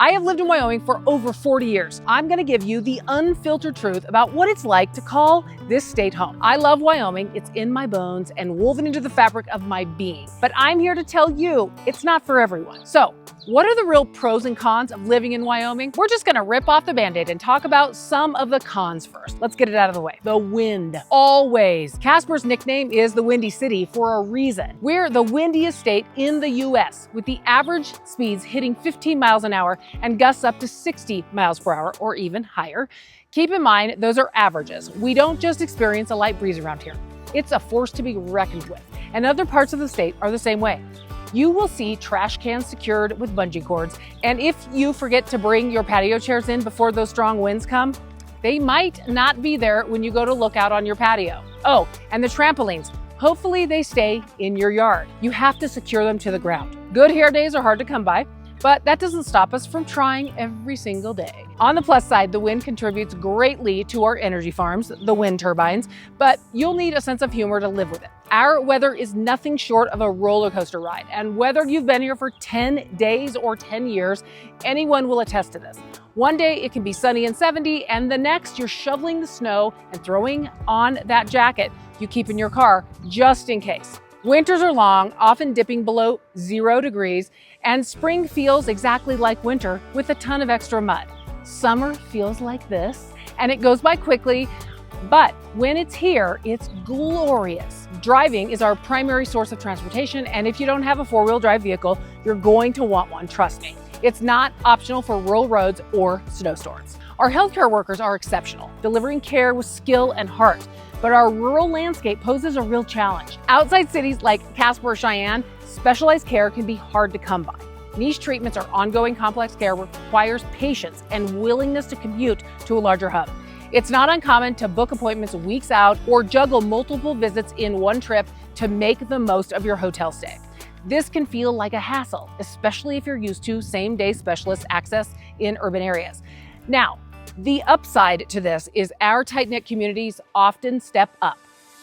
I have lived in Wyoming for over 40 years. I'm gonna give you the unfiltered truth about what it's like to call this state home. I love Wyoming, it's in my bones and woven into the fabric of my being. But I'm here to tell you, it's not for everyone. So, what are the real pros and cons of living in Wyoming? We're just gonna rip off the Band-Aid and talk about some of the cons first. Let's get it out of the way. The wind, always. Casper's nickname is the Windy City for a reason. We're the windiest state in the US, with the average speeds hitting 15 miles an hour and gusts up to 60 miles per hour or even higher. Keep in mind, those are averages. We don't just experience a light breeze around here. It's a force to be reckoned with. And other parts of the state are the same way. You will see trash cans secured with bungee cords. And if you forget to bring your patio chairs in before those strong winds come, they might not be there when you go to look out on your patio. Oh, and the trampolines. Hopefully they stay in your yard. You have to secure them to the ground. Good hair days are hard to come by, but that doesn't stop us from trying every single day. On the plus side, the wind contributes greatly to our energy farms, the wind turbines, but you'll need a sense of humor to live with it. Our weather is nothing short of a roller coaster ride, and whether you've been here for 10 days or 10 years, anyone will attest to this. One day it can be sunny and 70, and the next you're shoveling the snow and throwing on that jacket you keep in your car just in case. Winters are long, often dipping below 0 degrees, and spring feels exactly like winter with a ton of extra mud. Summer feels like this, and it goes by quickly, but when it's here, it's glorious. Driving is our primary source of transportation, and if you don't have a four-wheel drive vehicle, you're going to want one, trust me. It's not optional for rural roads or snowstorms. Our healthcare workers are exceptional, delivering care with skill and heart. But our rural landscape poses a real challenge. Outside cities like Casper or Cheyenne, specialized care can be hard to come by. Niche treatments or ongoing complex care requires patience and willingness to commute to a larger hub. It's not uncommon to book appointments weeks out or juggle multiple visits in one trip to make the most of your hotel stay. This can feel like a hassle, especially if you're used to same-day specialist access in urban areas. Now, the upside to this is our tight-knit communities often step up,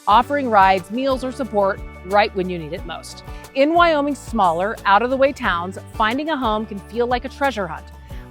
offering rides, meals, or support right when you need it most. In Wyoming's smaller, out-of-the-way towns, finding a home can feel like a treasure hunt.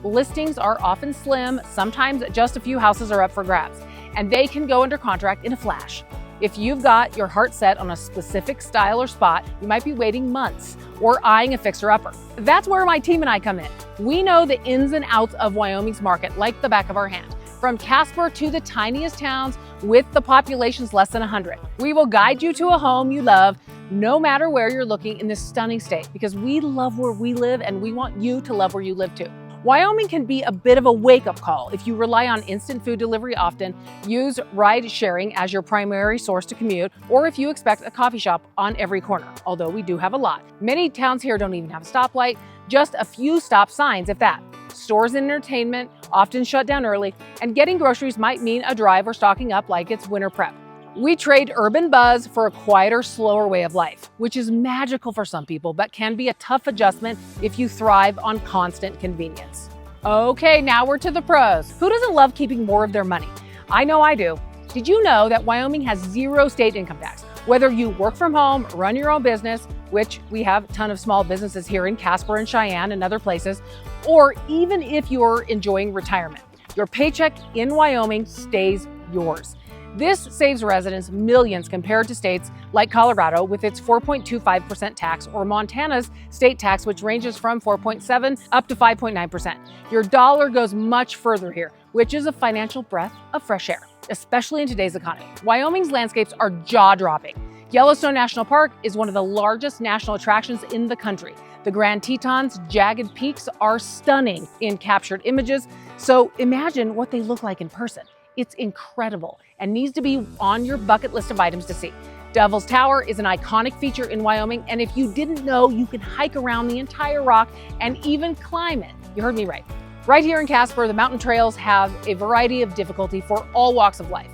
Listings are often slim, sometimes just a few houses are up for grabs, and they can go under contract in a flash. If you've got your heart set on a specific style or spot, you might be waiting months or eyeing a fixer-upper. That's where my team and I come in. We know the ins and outs of Wyoming's market like the back of our hand. From Casper to the tiniest towns with the populations less than 100. We will guide you to a home you love, no matter where you're looking in this stunning state, because we love where we live and we want you to love where you live too. Wyoming can be a bit of a wake-up call if you rely on instant food delivery often, use ride sharing as your primary source to commute, or if you expect a coffee shop on every corner, although we do have a lot. Many towns here don't even have a stoplight, just a few stop signs if that. Stores and entertainment often shut down early, and getting groceries might mean a drive or stocking up like it's winter prep. We trade urban buzz for a quieter, slower way of life, which is magical for some people, but can be a tough adjustment if you thrive on constant convenience. Okay, now we're to the pros. Who doesn't love keeping more of their money? I know I do. Did you know that Wyoming has 0 state income tax? Whether you work from home, run your own business, which we have a ton of small businesses here in Casper and Cheyenne and other places, or even if you're enjoying retirement, your paycheck in Wyoming stays yours. This saves residents millions compared to states like Colorado with its 4.25% tax or Montana's state tax, which ranges from 4.7 up to 5.9%. Your dollar goes much further here, which is a financial breath of fresh air, especially in today's economy. Wyoming's landscapes are jaw-dropping. Yellowstone National Park is one of the largest national attractions in the country. The Grand Tetons' jagged peaks are stunning in captured images, so imagine what they look like in person. It's incredible and needs to be on your bucket list of items to see. Devil's Tower is an iconic feature in Wyoming, and if you didn't know, you can hike around the entire rock and even climb it. You heard me right. Right here in Casper, the mountain trails have a variety of difficulty for all walks of life,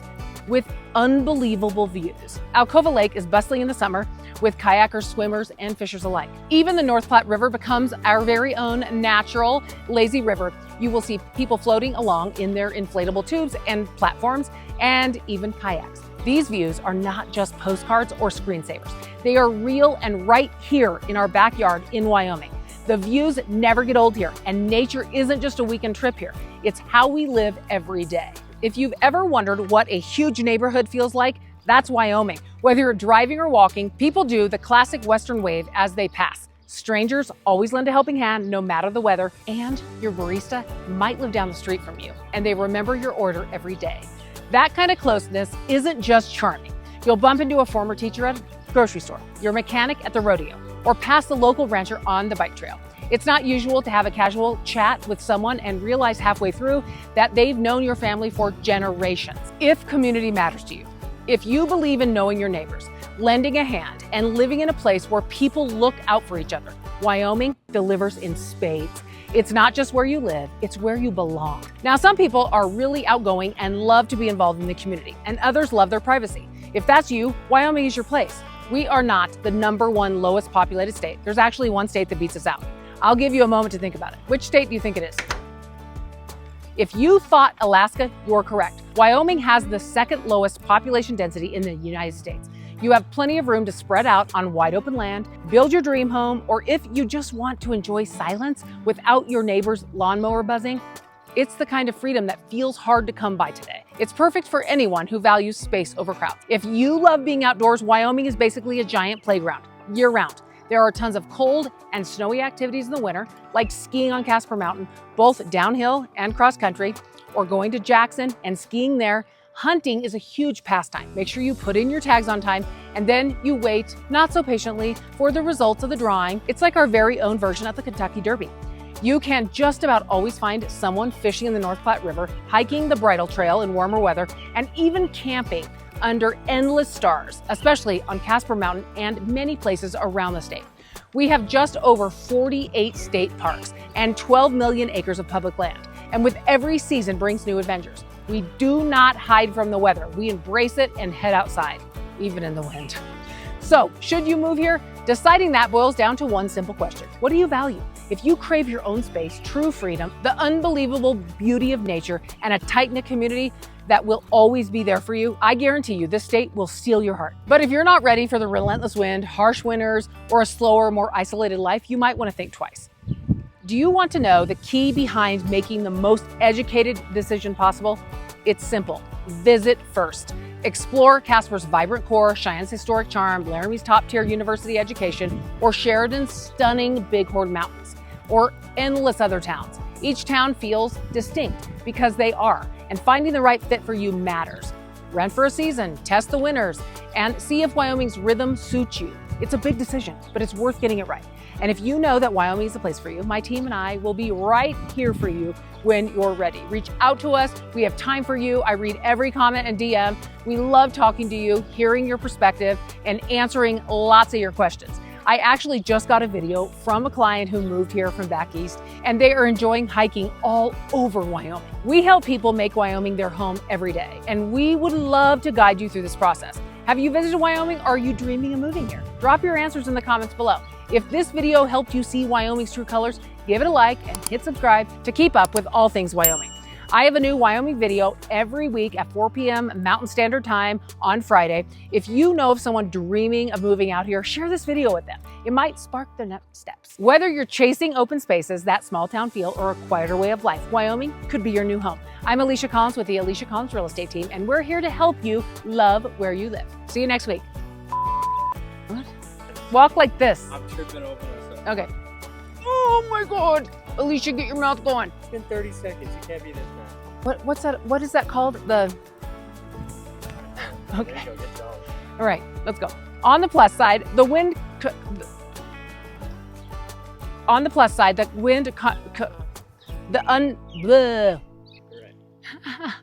with unbelievable views. Alcova Lake is bustling in the summer, with kayakers, swimmers, and fishers alike. Even the North Platte River becomes our very own natural lazy river. You will see people floating along in their inflatable tubes and platforms, and even kayaks. These views are not just postcards or screensavers. They are real and right here in our backyard in Wyoming. The views never get old here, and nature isn't just a weekend trip here. It's how we live every day. If you've ever wondered what a huge neighborhood feels like, that's Wyoming. Whether you're driving or walking, people do the classic Western wave as they pass. Strangers always lend a helping hand no matter the weather, and your barista might live down the street from you, and they remember your order every day. That kind of closeness isn't just charming. You'll bump into a former teacher at a grocery store, your mechanic at the rodeo, or pass the local rancher on the bike trail. It's not usual to have a casual chat with someone and realize halfway through that they've known your family for generations. If community matters to you, if you believe in knowing your neighbors, lending a hand, and living in a place where people look out for each other, Wyoming delivers in spades. It's not just where you live, it's where you belong. Now, some people are really outgoing and love to be involved in the community, and others love their privacy. If that's you, Wyoming is your place. We are not the #1 lowest populated state. There's actually one state that beats us out. I'll give you a moment to think about it. Which state do you think it is? If you thought Alaska, you're correct. Wyoming has the second lowest population density in the United States. You have plenty of room to spread out on wide open land, build your dream home, or if you just want to enjoy silence without your neighbor's lawnmower buzzing, it's the kind of freedom that feels hard to come by today. It's perfect for anyone who values space over crowds. If you love being outdoors, Wyoming is basically a giant playground year-round. There are tons of cold and snowy activities in the winter, like skiing on Casper Mountain, both downhill and cross-country, or going to Jackson and skiing there. Hunting is a huge pastime. Make sure you put in your tags on time, and then you wait, not so patiently, for the results of the drawing. It's like our very own version of the Kentucky Derby. You can just about always find someone fishing in the North Platte River, hiking the Bridle Trail in warmer weather, and even camping under endless stars, especially on Casper Mountain and many places around the state. We have just over 48 state parks and 12 million acres of public land. And with every season brings new adventures. We do not hide from the weather. We embrace it and head outside, even in the wind. So, should you move here? Deciding that boils down to one simple question. What do you value? If you crave your own space, true freedom, the unbelievable beauty of nature, and a tight-knit community that will always be there for you, I guarantee you this state will steal your heart. But if you're not ready for the relentless wind, harsh winters, or a slower, more isolated life, you might want to think twice. Do you want to know the key behind making the most educated decision possible? It's simple. Visit first. Explore Casper's vibrant core, Cheyenne's historic charm, Laramie's top-tier university education, or Sheridan's stunning Bighorn Mountains, or endless other towns. Each town feels distinct because they are, and finding the right fit for you matters. Rent for a season, test the winters, and see if Wyoming's rhythm suits you. It's a big decision, but it's worth getting it right. And if you know that Wyoming is the place for you, my team and I will be right here for you when you're ready. Reach out to us. We have time for you. I read every comment and DM. We love talking to you, hearing your perspective, and answering lots of your questions. I actually just got a video from a client who moved here from back east, and they are enjoying hiking all over Wyoming. We help people make Wyoming their home every day, and we would love to guide you through this process. Have you visited Wyoming, or are you dreaming of moving here? Drop your answers in the comments below. If this video helped you see Wyoming's true colors, give it a like and hit subscribe to keep up with all things Wyoming. I have a new Wyoming video every week at 4 p.m. Mountain Standard Time on Friday. If you know of someone dreaming of moving out here, share this video with them. It might spark their next steps. Whether you're chasing open spaces, that small town feel, or a quieter way of life, Wyoming could be your new home. I'm Alisha Collins with the Alisha Collins Real Estate Team, and we're here to help you love where you live. See you next week. What? Walk like this. I'm tripping over myself. Okay. Oh my God. Alisha, get your mouth going. It's been 30 seconds. You can't be this fast. What's that? What is that called? The. Okay. There you go, get going. All right, let's go. On the plus side, the wind. On the plus side, the wind. The un. Bleh. Correct.